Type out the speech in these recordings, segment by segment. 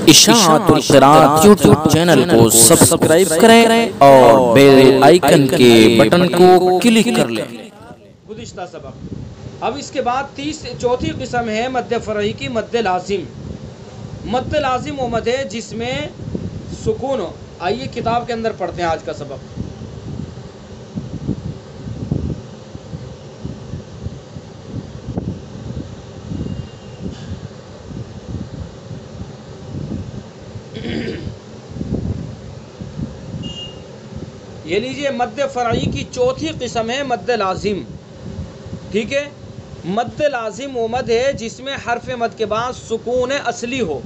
اشاعت القراءت YouTube channel کو subscribe کریں اور بیل آئیکن کے بٹن کو کلک کر لیں۔ گزشتہ سبق۔ اب اس کے بعد چوتھی قسم ہے مد فرعی کی مد لازم۔ مد لازم وہ مد ہے جس میں سکون ہو۔ آئیے کتاب کے اندر پڑھتے ہیں آج کا سبق۔ یہ لیجئے مد فرعی کی چوتھی قسم ہے مد لازم، ٹھیک ہے۔ مد لازم وہ مد ہے جس میں حرف مد کے بعد سکون اصلی ہو،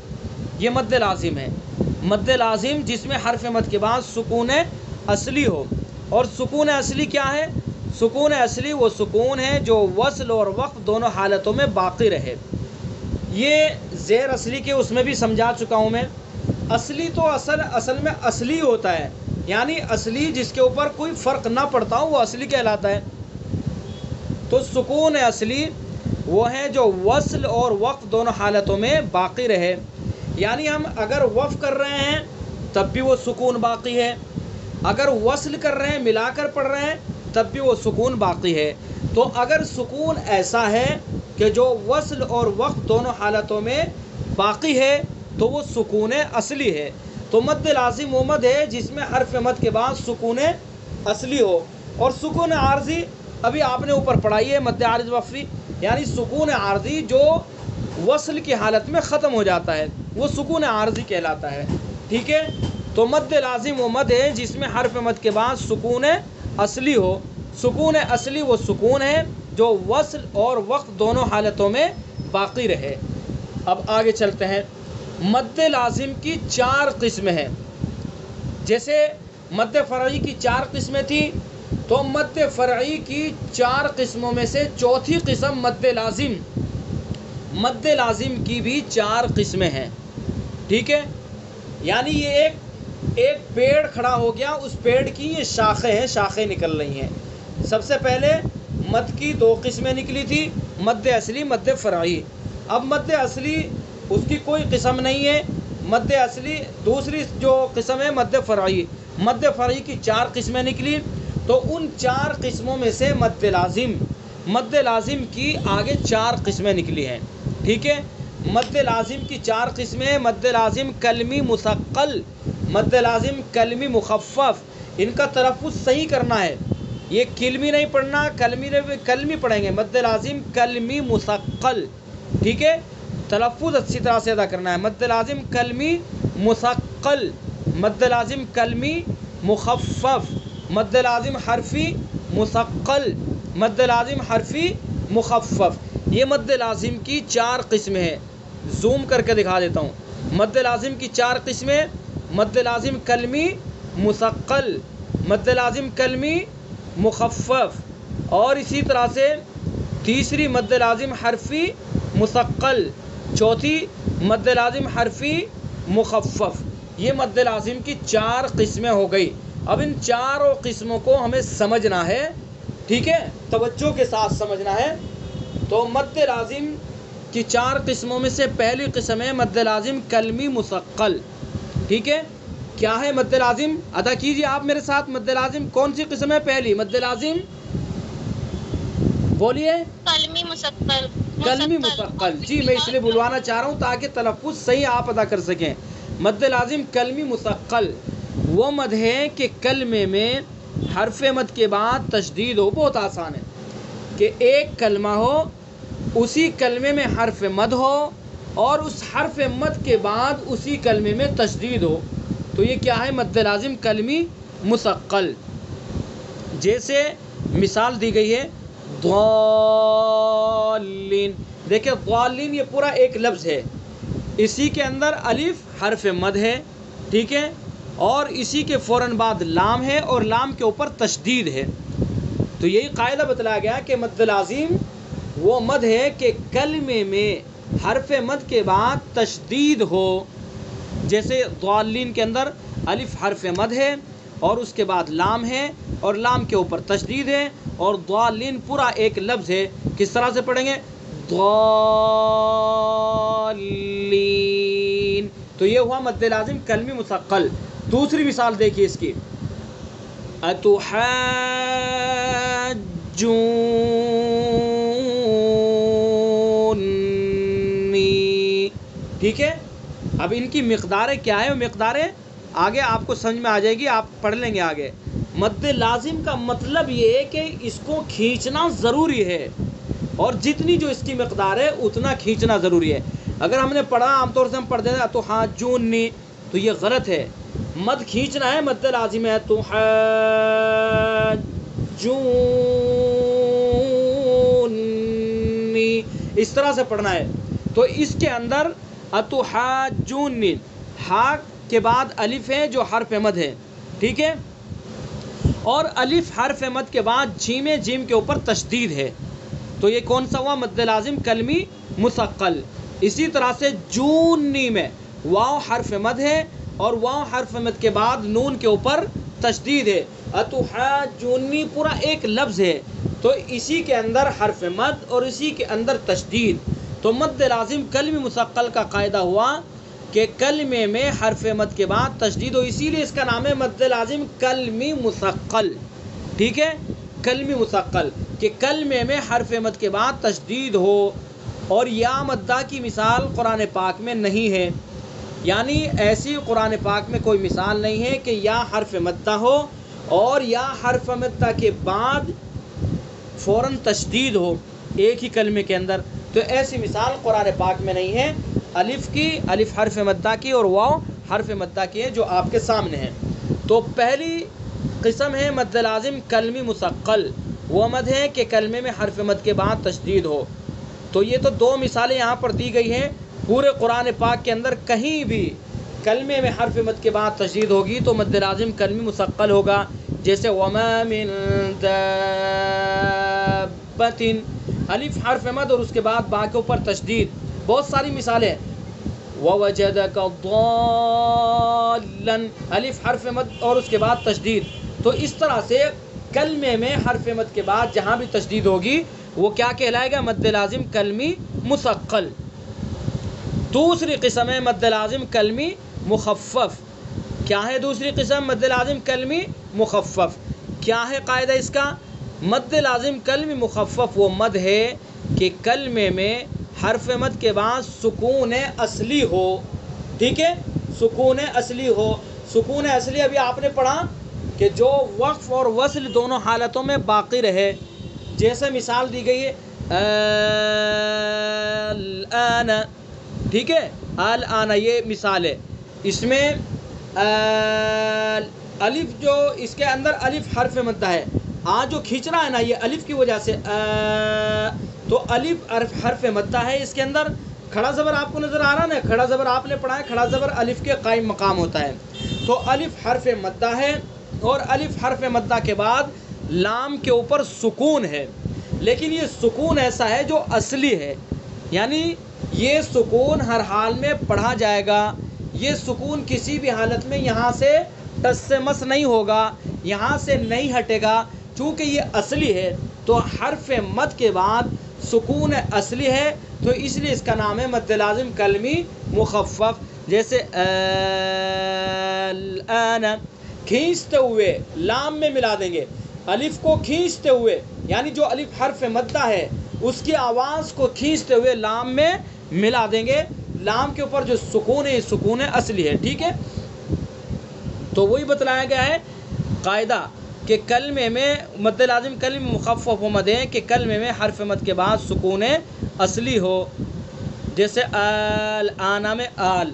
یہ مد لازم ہے۔ مد لازم جس میں حرف مد کے بعد سکون اصلی ہو، اور سکون اصلی کیا ہے؟ سکون اصلی وہ سکون ہے جو وصل اور وقف دونوں حالتوں میں باقی رہے۔ یہ زیر اصلی کے اس میں بھی سمجھا چکا ہوں میں۔ اصلی تو اصل میں اصلی ہوتا ہے، یعنی اصلی جس کے اوپر کوئی فرق نہ پڑتا ہو وہ اصلی کہلاتا ہے۔ تو سکون اصلی وہ ہے جو وصل اور وقف دونوں حالتوں میں باقی رہے، یعنی ہم اگر وقف کر رہے ہیں تب بھی وہ سکون باقی ہے، اگر وصل کر رہے ہیں ملا کر پڑھ رہے ہیں تب بھی وہ سکون باقی ہے۔ تو اگر سکون ایسا ہے کہ جو وصل اور وقف دونوں حالتوں میں باقی ہے تو وہ سکون اصلی ہے۔ تو مد لازم وہ مد ہے جس میں حرف مد کے بعد سکون اصلی ہو، اور سکون عارضی ابھی آپ نے اوپر پڑھائی ہے، مد عارض وقفی، یعنی سکون عارضی جو وصل کی حالت میں ختم ہو جاتا ہے وہ سکون عارضی کہلاتا ہے، ٹھیک ہے۔ تو مد لازم وہ مد ہے جس میں حرف مد کے بعد سکون اصلی ہو۔ سکون اصلی وہ سکون ہے جو وصل اور وقف دونوں حالتوں میں باقی رہے۔ اب آگے چلتے ہیں۔ مد لازم کی 4 قسمیں ہیں۔ جیسے مد فرعی کی 4 قسمیں تھیں، تو مد فرعی کی 4 قسموں میں سے چوتھی قسم مد لازم، مد لازم کی بھی 4 قسمیں ہیں، ٹھیک ہے۔ یعنی یہ ایک پیڑ کھڑا ہو گیا، اس پیڑ کی یہ شاخیں ہیں، شاخیں نکل رہی ہیں۔ سب سے پہلے مد کی 2 قسمیں نکلی تھی، مد اصلی، مد فرعی۔ اب مد اصلی اس کی کوئی قسم نہیں ہے، مد اصلی دوسری جو قسم ہے مد فرعی۔ مد فرعی کی 4 قسمیں نکلی، تو ان 4 قسموں میں سے مد لازم کی آگے 4 قسمیں نکلی ہیں، ٹھیک ہے۔ مد لازم کی 4 قسمیں: مد لازم کلمی مثقل، مد لازم کلمی مخفف۔ ان کا تلفظ صحیح کرنا ہے، یہ کلمی نہیں پڑھنا، کلمی پڑھیں گے۔ مد لازم کلمی مثقل، ٹھیک ہے، تلفظ اچھی طرح سے ادا کرنا ہے۔ مد لازم کلمی مثقل، مد لازم کلمی مخفف، مد لازم حرفی مثقل، مد لازم حرفی مخفف۔ یہ مد لازم کی 4 قسمیں ہیں۔ زوم کر کے دکھا دیتا ہوں۔ مد لازم کی 4 قسمیں: مد لازم کلمی مثقل، مد لازم کلمی مخفف، اور اسی طرح سے تیسری مد لازم حرفی مثقل، چوتھی مد لازم حرفی مخفف۔ یہ مد لازم کی 4 قسمیں ہو گئی۔ اب ان 4 قسموں کو ہمیں سمجھنا ہے، ٹھیک ہے، توجہ کے ساتھ سمجھنا ہے۔ تو مد لازم کی 4 قسموں میں سے پہلی قسم ہے مد لازم کلمی مثقل، ٹھیک ہے۔ کیا ہے مد لازم؟ ادا کیجئے آپ میرے ساتھ۔ مد لازم کون سی قسم ہے؟ پہلی مد لازم بولیے۔ کلمی مثقل۔ کلمی مثقل، جی میں اس لیے بلوانا چاہ رہا ہوں تاکہ تلفظ صحیح آپ ادا کر سکیں۔ مد لازم کلمی مثقل وہ مد ہے کہ کلمے میں حرف مد کے بعد تشدید ہو۔ بہت آسان ہے کہ ایک کلمہ ہو، اسی کلمے میں حرف مد ہو، اور اس حرف مد کے بعد اسی کلمے میں تشدید ہو، تو یہ کیا ہے؟ مد لازم کلمی مثقل۔ جیسے مثال دی گئی ہے ضالین، دیکھیں ضالین یہ پورا ایک لفظ ہے، اسی کے اندر الف حرف مد ہے، ٹھیک ہے، اور اسی کے فوراً بعد لام ہے، اور لام کے اوپر تشدید ہے۔ تو یہی قاعدہ بتلایا گیا کہ مد لازم وہ مد ہے کہ کلمے میں حرف مد کے بعد تشدید ہو۔ جیسے ضالین کے اندر الف حرف مد ہے اور اس کے بعد لام ہے، اور لام کے اوپر تشدید ہے، اور ضالین پورا ایک لفظ ہے۔ کس طرح سے پڑھیں گے؟ ضالین، تو یہ ہوا مد لازم کلمی مثقل. دوسری مثال دیکھیے اس کی، اتحاجونی. ٹھیک ہے، اب ان کی مقداریں کیا ہے؟ وہ مقداریں آگے آپ کو سمجھ میں آ جائے گی، آپ پڑھ لیں گے آگے. مد لازم کا مطلب یہ ہے کہ اس کو کھینچنا ضروری ہے، اور جتنی جو اس کی مقدار ہے اتنا کھینچنا ضروری ہے. اگر ہم نے پڑھا، عام طور سے ہم پڑھ دیتے ہیں اتحاجونی، تو یہ غلط ہے. مد کھینچنا ہے، مد لازم ہے اتحاجونی، اس طرح سے پڑھنا ہے. تو اس کے اندر اتحاجونی، ہا کے بعد الف ہے جو حرف مد ہے. ٹھیک ہے، اور الف حرف مد کے بعد جیم ہے، جیم کے اوپر تشدید ہے. تو یہ کون سا ہوا؟ مد لازم کلمی مثقل. اسی طرح سے جونی میں واو حرف مد ہے، اور واو حرف مد کے بعد نون کے اوپر تشدید ہے. اتحاجونی پورا ایک لفظ ہے، تو اسی کے اندر حرف مد اور اسی کے اندر تشدید. تو مد لازم کلمی مثقل کا قاعدہ ہوا کہ کلمے میں حرف مد کے بعد تشدید ہو، اسی لیے اس کا نام ہے مد لازم کلمی مثقل. ٹھیک ہے، کلمی مثقل، کہ کلمے میں حرف مد کے بعد تشدید ہو. اور یا مدہ کی مثال قرآن پاک میں نہیں ہے، یعنی ایسی قرآن پاک میں کوئی مثال نہیں ہے کہ یا حرف مدہ ہو اور یا حرف مدہ کے بعد فوراً تشدید ہو ایک ہی کلمے کے اندر. تو ایسی مثال قرآن پاک میں نہیں ہے. الف کی، الف حرف مدہ کی اور واو حرف مدہ کی ہے جو آپ کے سامنے ہیں. تو پہلی قسم ہے مد لازم کلمی مثقل، وہ مد ہے کہ کلمے میں حرف مد کے بعد تشدید ہو. تو یہ تو دو مثالیں یہاں پر دی گئی ہیں. پورے قرآن پاک کے اندر کہیں بھی کلمے میں حرف مد کے بعد تشدید ہوگی تو مد لازم کلمی مثقل ہوگا. جیسے وما من دابۃ، الف حرف مد اور اس کے بعد با کے اوپر تشدید. بہت ساری مثالیں. ووجدک ضالا، الف حرف مد اور اس کے بعد تشدید. تو اس طرح سے کلمے میں حرف مد کے بعد جہاں بھی تشدید ہوگی وہ کیا کہلائے گا؟ مد لازم کلمی مثقل. دوسری قسم ہے مد لازم کلمی مخفف. کیا ہے دوسری قسم؟ مد لازم کلمی مخفف. کیا ہے قاعدہ اس کا؟ مد لازم کلمی مخفف وہ مد ہے کہ کلمے میں حرف مد کے بعد سکون اصلی ہو. ٹھیک ہے، سکون اصلی ہو. سکون اصلی ابھی آپ نے پڑھا کہ جو وقف اور وصل دونوں حالتوں میں باقی رہے. جیسے مثال دی گئی ہے الآن. ٹھیک ہے، الآن یہ مثال ہے. اس میں الف جو اس کے اندر الف حرف مدہ ہے، آج جو کھینچ رہا ہے نا یہ الف کی وجہ سے تو الف حرف مدہ ہے. اس کے اندر کھڑا زبر آپ کو نظر آ رہا نا، کھڑا زبر آپ نے پڑھا ہے، کھڑا زبر الف کے قائم مقام ہوتا ہے. تو الف حرف مدہ ہے اور الف حرف مدہ کے بعد لام کے اوپر سکون ہے. لیکن یہ سکون ایسا ہے جو اصلی ہے، یعنی یہ سکون ہر حال میں پڑھا جائے گا. یہ سکون کسی بھی حالت میں یہاں سے ٹس سے مس نہیں ہوگا، یہاں سے نہیں ہٹے گا، چونکہ یہ اصلی ہے. تو حرف مد کے بعد سکون اصلی ہے، تو اس لیے اس کا نام ہے مد لازم کلمی مخفف. جیسے الآن، کھینچتے ہوئے لام میں ملا دیں گے. الف کو کھینچتے ہوئے، یعنی جو الف حرف مدہ ہے اس کی آواز کو کھینچتے ہوئے لام میں ملا دیں گے. لام کے اوپر جو سکون ہے یہ سکون اصلی ہے. ٹھیک ہے، تو وہی بتلایا گیا ہے قاعدہ کہ کلمے میں مد لازم کلمہ مخفف و مد ہے کہ کلمے میں حرف مد کے بعد سکون اصلی ہو. جیسے الآن میں آل،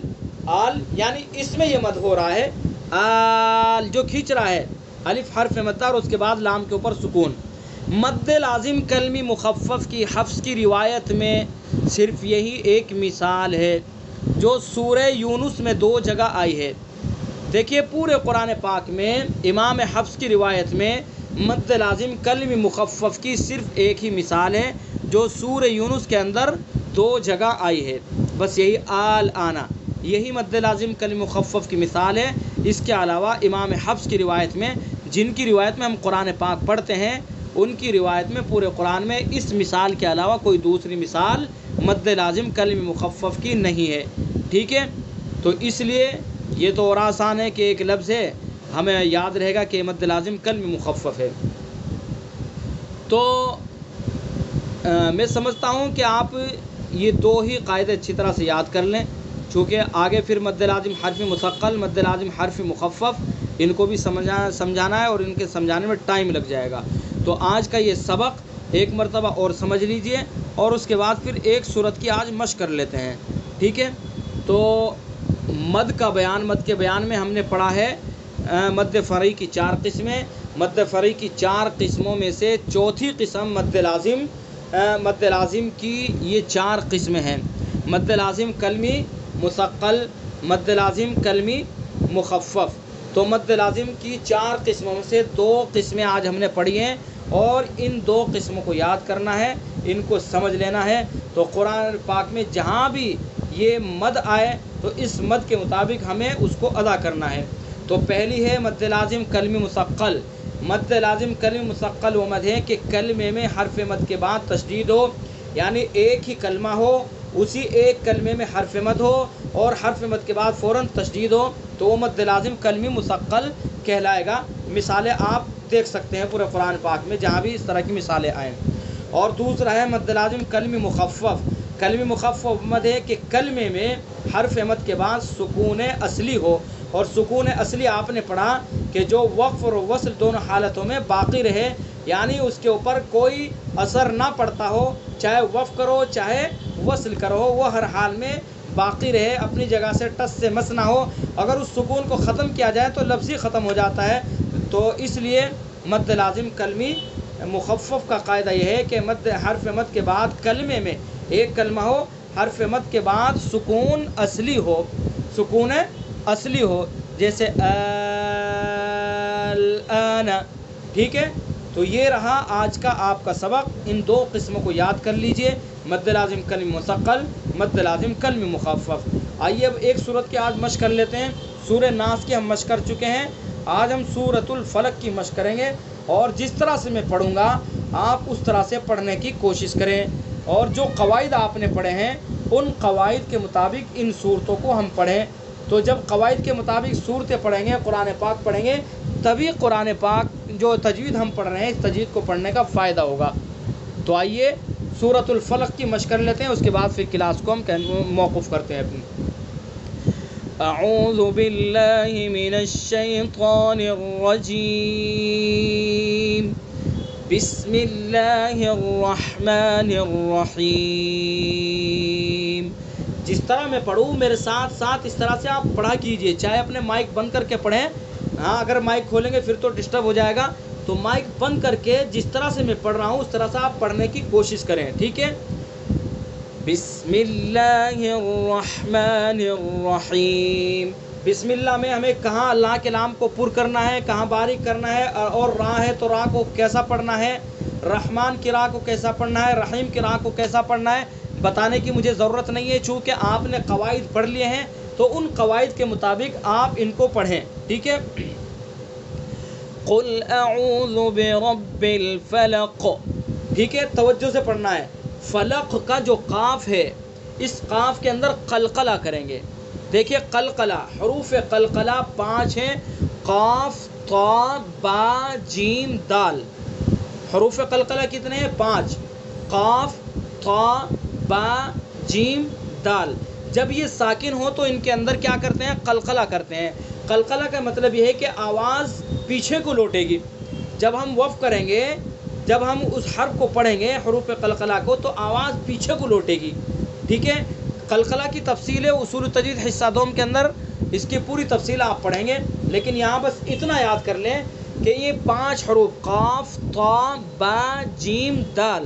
آل یعنی اس میں یہ مد ہو رہا ہے، آل جو کھینچ رہا ہے الف حرف مدہ اور اس کے بعد لام کے اوپر سکون. مد لازم کلمی مخفف کی حفظ کی روایت میں صرف یہی ایک مثال ہے جو سورہ یونس میں 2 جگہ آئی ہے. دیکھیے پورے قرآن پاک میں امام حفص کی روایت میں مد لازم کلمی مخفف کی صرف ایک ہی مثال ہے جو سورہ یونس کے اندر 2 جگہ آئی ہے. بس یہی آل آنا، یہی مد لازم کلمی مخفف کی مثال ہے. اس کے علاوہ امام حفص کی روایت میں، جن کی روایت میں ہم قرآن پاک پڑھتے ہیں، ان کی روایت میں پورے قرآن میں اس مثال کے علاوہ کوئی دوسری مثال مد لازم کلمی مخفف کی نہیں ہے. ٹھیک ہے، تو اس لیے یہ تو اور آسان ہے کہ ایک لفظ ہے ہمیں یاد رہے گا کہ مد لازم کلم مخفف ہے. تو میں سمجھتا ہوں کہ آپ یہ دو ہی قاعدے اچھی طرح سے یاد کر لیں، چونکہ آگے پھر مد لازم حرف مثقل، مد لازم حرف مخفف، ان کو بھی سمجھانا ہے اور ان کے سمجھانے میں ٹائم لگ جائے گا. تو آج کا یہ سبق ایک مرتبہ اور سمجھ لیجئے، اور اس کے بعد پھر ایک صورت کی آج مشق کر لیتے ہیں. ٹھیک ہے؟ تو مد کا بیان، مد کے بیان میں ہم نے پڑھا ہے مد فرعی کی 4 قسمیں. مد فرعی کی 4 قسموں میں سے چوتھی قسم مد لازم. مد لازم کی یہ 4 قسمیں ہیں: مد لازم کلمی مثقل، مد لازم کلمی مخفف. تو مد لازم کی 4 قسموں میں سے 2 قسمیں آج ہم نے پڑھی ہیں، اور ان 2 قسموں کو یاد کرنا ہے، ان کو سمجھ لینا ہے. تو قرآن پاک میں جہاں بھی یہ مد آئے تو اس مد کے مطابق ہمیں اس کو ادا کرنا ہے. تو پہلی ہے مد لازم کلمی مثقل. مد لازم کلمی مثقل وہ مد ہے کہ کلمے میں حرف مد کے بعد تشدید ہو، یعنی ایک ہی کلمہ ہو، اسی ایک کلمے میں حرف مد ہو اور حرف مد کے بعد فوراً تشدید ہو، تو وہ مد لازم کلمی مثقل کہلائے گا. مثالیں آپ دیکھ سکتے ہیں پورے قرآن پاک میں جہاں بھی اس طرح کی مثالیں آئیں. اور دوسرا ہے مد لازم کلمی مخفف. کلمی مخفف مد ہے کہ کلمے میں حرف مد کے بعد سکون اصلی ہو، اور سکون اصلی آپ نے پڑھا کہ جو وقف اور وصل دونوں حالتوں میں باقی رہے، یعنی اس کے اوپر کوئی اثر نہ پڑتا ہو، چاہے وقف کرو چاہے وصل کرو، وہ ہر حال میں باقی رہے، اپنی جگہ سے ٹس سے مس نہ ہو. اگر اس سکون کو ختم کیا جائے تو لفظ ہی ختم ہو جاتا ہے. تو اس لیے مد لازم کلمی مخفف کا قاعدہ یہ ہے کہ حرف مد کے بعد کلمے میں ایک کلمہ ہو، حرف مد کے بعد سکون اصلی ہو، سکون اصلی ہو، جیسے الآن. ٹھیک ہے؟ تو یہ رہا آج کا آپ کا سبق. ان 2 قسموں کو یاد کر لیجئے: مد لازم کلم مثقل، مد لازم کلم مخفف. آئیے اب ایک صورت کی آج مشق کر لیتے ہیں. سورہ ناس کی ہم مشق کر چکے ہیں، آج ہم سورۃ الفلق کی مشق کریں گے. اور جس طرح سے میں پڑھوں گا آپ اس طرح سے پڑھنے کی کوشش کریں، اور جو قواعد آپ نے پڑھے ہیں ان قواعد کے مطابق ان صورتوں کو ہم پڑھیں. تو جب قواعد کے مطابق صورتیں پڑھیں گے، قرآن پاک پڑھیں گے، تبھی قرآن پاک جو تجوید ہم پڑھ رہے ہیں اس تجوید کو پڑھنے کا فائدہ ہوگا. تو آئیے سورۃ الفلق کی مشق کر لیتے ہیں، اس کے بعد پھر کلاس کو ہم موقوف کرتے ہیں اپنی. اعوذ باللہ من الشیطان الرجیم، بسم اللہ الرحمن الرحیم. جس طرح میں پڑھوں میرے ساتھ ساتھ اس طرح سے آپ پڑھا کیجئے، چاہے اپنے مائک بند کر کے پڑھیں. ہاں اگر مائک کھولیں گے پھر تو ڈسٹرب ہو جائے گا، تو مائک بند کر کے جس طرح سے میں پڑھ رہا ہوں اس طرح سے آپ پڑھنے کی کوشش کریں. ٹھیک ہے؟ بسم اللہ الرحمن الرحیم. بسم اللہ میں ہمیں کہاں اللہ کے نام کو پر کرنا ہے، کہاں باریک کرنا ہے، اور راہ ہے تو راہ کو کیسا پڑھنا ہے، رحمان کی راہ کو کیسا پڑھنا ہے، رحیم کی راہ کو کیسا پڑھنا ہے، بتانے کی مجھے ضرورت نہیں ہے. چونکہ آپ نے قواعد پڑھ لیے ہیں تو ان قواعد کے مطابق آپ ان کو پڑھیں. ٹھیک ہے؟ قل اعوذ برب الفلق. ٹھیک ہے؟ توجہ سے پڑھنا ہے. فلق کا جو قاف ہے اس قاف کے اندر قلقلہ کریں گے. دیکھیے قلقلہ، حروف قلقلہ 5 ہیں: قاف، طا، با، جیم، دال. حروف قلقلہ کتنے ہیں؟ 5: قاف، طا، با، جیم، دال. جب یہ ساکن ہو تو ان کے اندر کیا کرتے ہیں؟ قلقلہ کرتے ہیں. قلقلہ کا مطلب یہ ہے کہ آواز پیچھے کو لوٹے گی. جب ہم وقف کریں گے، جب ہم اس حرف کو پڑھیں گے حروف قلقلہ کو، تو آواز پیچھے کو لوٹے گی. ٹھیک ہے؟ قلقلہ کی تفصیل ہے اصول تجوید حصہ دوم کے اندر، اس کی پوری تفصیل آپ پڑھیں گے. لیکن یہاں بس اتنا یاد کر لیں کہ یہ 5 حروف قاف، طا، با، جیم، دال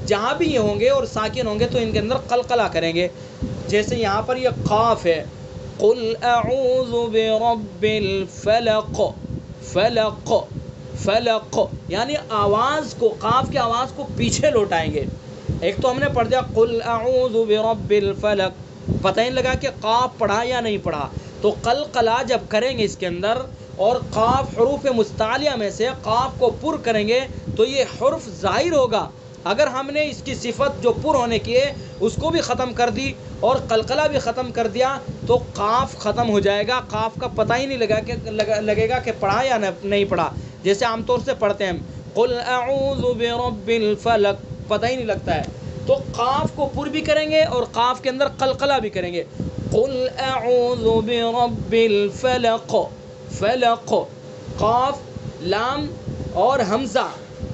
جہاں بھی یہ ہوں گے اور ساکن ہوں گے تو ان کے اندر قلقلہ کریں گے. جیسے یہاں پر یہ قاف ہے، قل اعوذ برب الفلق. فلق، فلق یعنی آواز کو، قاف کی آواز کو پیچھے لوٹائیں گے. ایک تو ہم نے پڑھ دیا قل اعوذ برب الفلق، پتہ نہیں لگا کہ قاف پڑھا یا نہیں پڑھا. تو قلقلہ جب کریں گے اس کے اندر اور قاف حروف مستعلیہ میں سے قاف کو پر کریں گے تو یہ حرف ظاہر ہوگا اگر ہم نے اس کی صفت جو پر ہونے کی ہے اس کو بھی ختم کر دی اور قلقلہ بھی ختم کر دیا تو قاف ختم ہو جائے گا، قاف کا پتہ ہی نہیں لگے گا کہ پڑھا یا نہیں پڑھا. جیسے عام طور سے پڑھتے ہیں قل اعوذ برب الفلق، پتہ ہی نہیں لگتا ہے. تو قاف کو پر بھی کریں گے اور قاف کے اندر قلقلہ بھی کریں گے. قل اعوذ برب الفلق، فلق، قاف، لام اور حمزہ،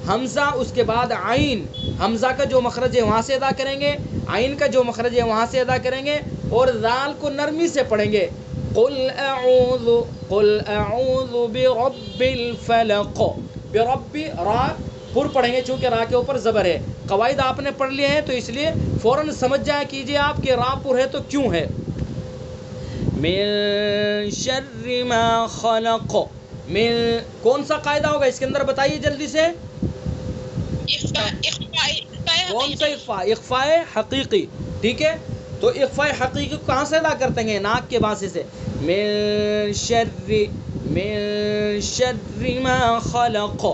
حمزہ اس کے بعد عین، حمزہ کا جو مخرج ہے وہاں سے ادا کریں گے، عین کا جو مخرج ہے وہاں سے ادا کریں گے اور ذال کو نرمی سے پڑھیں گے. قل اعوذ برب الفلق، برب، را پر پڑھیں گے چونکہ را کے اوپر زبر ہے. قواعد آپ نے پڑھ لیے ہیں تو اس لیے فوراً سمجھ جایا کیجئے آپ کہ را پر ہے تو کیوں ہے. من شر ما خلق، من کون سا قاعدہ ہوگا اس کے اندر بتائیے جلدی سے. کون سا اخفاء؟ اخفاء حقیقی. ٹھیک ہے، تو اخفاء حقیقی کو کہاں سے ادا کرتے ہیں؟ ناک کے واسطے سے. من شر ما خلق،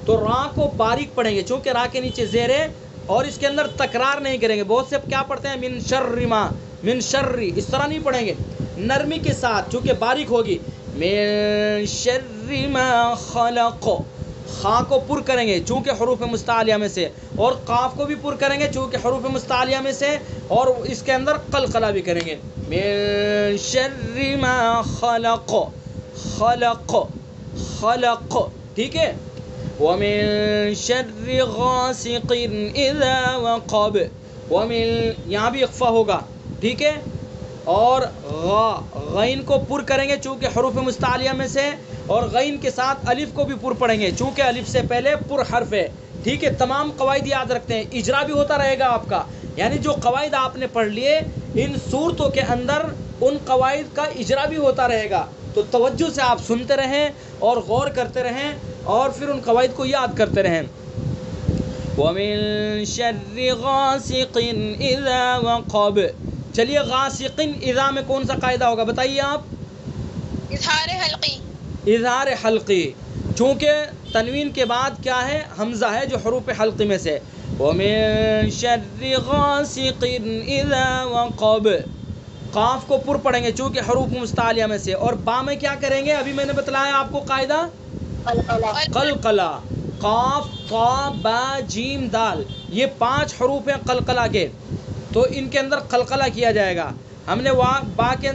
تو را کو باریک پڑھیں گے چونکہ را کے نیچے زیر ہے اور اس کے اندر تکرار نہیں کریں گے. بہت سے کیا پڑھتے ہیں من شر ما، من شر، اس طرح نہیں پڑھیں گے، نرمی کے ساتھ چونکہ باریک ہوگی. من شر ما خلق، خا کو پر کریں گے چونکہ حروف مستعلیہ میں سے اور قاف کو بھی پر کریں گے چونکہ حروف مستعلیہ میں سے اور اس کے اندر قلقلہ بھی کریں گے. من شر ما خلق، خلق، خلق. ٹھیک ہے. ومن شر غاسق اذا وقب، ومن، یہاں بھی اخفا ہوگا. ٹھیک ہے، اور غین کو پر کریں گے چونکہ حروف مستعلیہ میں سے اور غین کے ساتھ الف کو بھی پر پڑھیں گے چونکہ الف سے پہلے پر حرف ہے. ٹھیک ہے، تمام قواعد یاد رکھتے ہیں، اجرا بھی ہوتا رہے گا آپ کا. یعنی جو قواعد آپ نے پڑھ لیے ان صورتوں کے اندر ان قواعد کا اجرا بھی ہوتا رہے گا. تو توجہ سے آپ سنتے رہیں اور غور کرتے رہیں اور پھر ان قواعد کو یاد کرتے رہیں. وَمِن شَرِّ غَاسِقٍ إِذَا وَقَبَ. چلیے غاسقٍ اذا میں کون سا قاعدہ ہوگا بتائیے آپ. اظہار حلقی. اظہار حلقی، چونکہ تنوین کے بعد کیا ہے؟ حمزہ ہے جو حروف حلقی میں سے. وَمِن شَرِّ غَاسِقٍ إِذَا وَقَبَ، قاف کو پر پڑھیں گے چونکہ حروف مستعلیہ میں سے اور با میں کیا کریں گے؟ ابھی میں نے بتلایا آپ کو قاعدہ قلقلہ. قاف، طا، با، جیم، دال، یہ 5 حروف ہیں قلقلہ کے، تو ان کے اندر قلقلہ کیا جائے گا. ہم نے با کے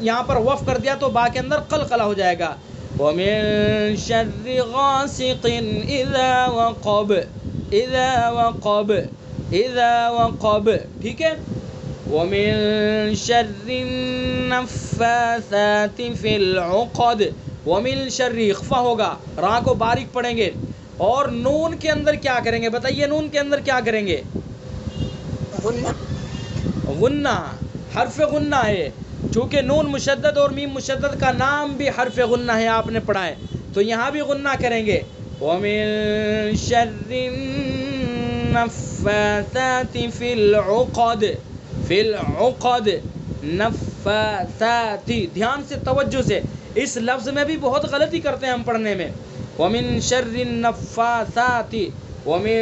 یہاں پر وقف کر دیا تو با کے اندر قلقلہ ہو جائے گا. وَمِن شَرِّ غَاسِقٍ إِذَا وَقَبَ، إِذَا وَقَبَ، إِذَا وَقَبَ. ٹھیک ہے. وَمِن شَرِّ النَّفَّاثَاتِ فِي الْعُقَدِ، وَمِن شَرِّ اخفا ہوگا، را کو باریک پڑھیں گے اور نون کے اندر کیا کریں گے بتائیے؟ نون کے اندر کیا کریں گے؟ غنہ، حرف غنہ ہے چونکہ نون مشدد اور میم مشدد کا نام بھی حرف غنہ ہے، آپ نے پڑھا ہے تو یہاں بھی غنہ کریں گے. وَمِن شَرِّ النَّفَّاثَاتِ فِي الْعُقَدِ، فِي الْعُقَدِ، نفاثات. دھیان سے توجہ سے، اس لفظ میں بھی بہت غلطی کرتے ہیں ہم پڑھنے میں. وَمِن شَرِّ النَّفَّاثَاتِ، وَمِن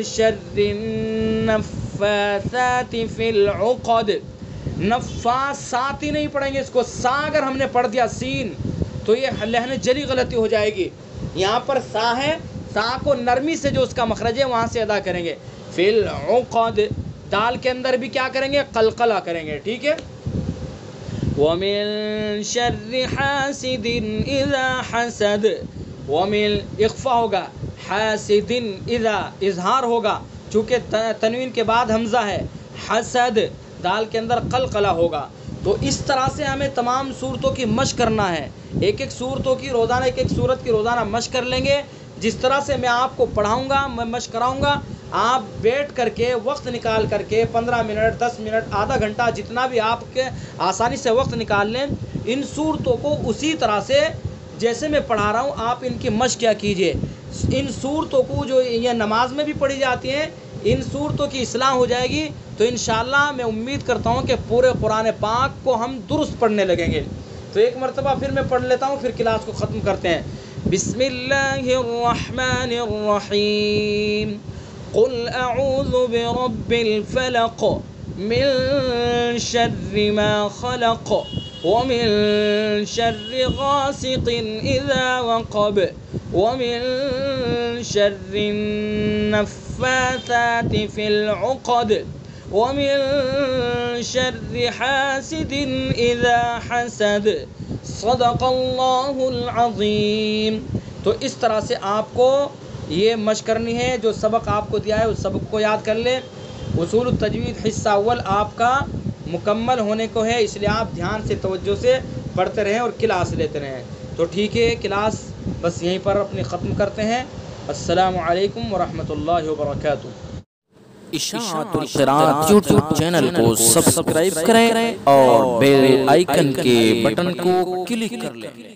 شَرِّ النَّفَّاثَاتِ فِي الْعُقَدِ. نفاثات ہی نہیں پڑھیں گے اس کو، سا اگر ہم نے پڑھ دیا سین تو یہ لہن جلی غلطی ہو جائے گی. یہاں پر سا ہے، سا کو نرمی سے جو اس کا مخرج ہے وہاں سے ادا کریں گے. فی العقد، دال کے اندر بھی کیا کریں گے؟ قلقلہ کریں گے. ٹھیک ہے. وَمِن شَرِّ حَاسِدٍ إِذَا حَسَدَ، وَمِن اخفا ہوگا، حَاسِدٍ اذا اظہار ہوگا چونکہ تنوین کے بعد حمزہ ہے. حسد، دال کے اندر قلقلہ ہوگا. تو اس طرح سے ہمیں تمام صورتوں کی مشق کرنا ہے. ایک ایک صورتوں کی روزانہ، ایک ایک صورت کی روزانہ مشق کر لیں گے. جس طرح سے میں آپ کو پڑھاؤں گا، میں مشق کراؤں گا، آپ بیٹھ کر کے وقت نکال کر کے 15 منٹ، 10 منٹ، آدھا گھنٹہ، جتنا بھی آپ کے آسانی سے وقت نکال لیں، ان صورتوں کو اسی طرح سے جیسے میں پڑھا رہا ہوں آپ ان کی مشق کیا کیجئے. ان صورتوں کو جو یہ نماز میں بھی پڑھی جاتی ہیں، ان صورتوں کی اصلاح ہو جائے گی تو انشاءاللہ میں امید کرتا ہوں کہ پورے قرآن پاک کو ہم درست پڑھنے لگیں گے. تو ایک مرتبہ پھر میں پڑھ لیتا ہوں، پھر کلاس کو ختم کرتے ہیں. بسم اللہ الرحمن الرحیم. قل اعوذ برب الفلق من شر ما خلق ومن شر غاسق اذا وقب ومن شر النفاثات في العقد ومن شر حاسد اذا حسد صدق اللہ العظیم۔ تو اس طرح سے آپ کو یہ مشق کرنی ہے، جو سبق آپ کو دیا ہے اس سبق کو یاد کر لیں۔ اصول التجوید حصہ اول آپ کا مکمل ہونے کو ہے، اس لیے آپ دھیان سے توجہ سے پڑھتے رہیں اور کلاس لیتے رہیں۔ تو ٹھیک ہے، کلاس بس یہیں پر اپنی ختم کرتے ہیں۔ السلام علیکم ورحمۃ اللہ وبرکاتہ۔ اشاعت القراءت یوٹیوب چینل کو سبسکرائب کریں اور بیل آئیکن کے بٹن کو کلک کر لیں۔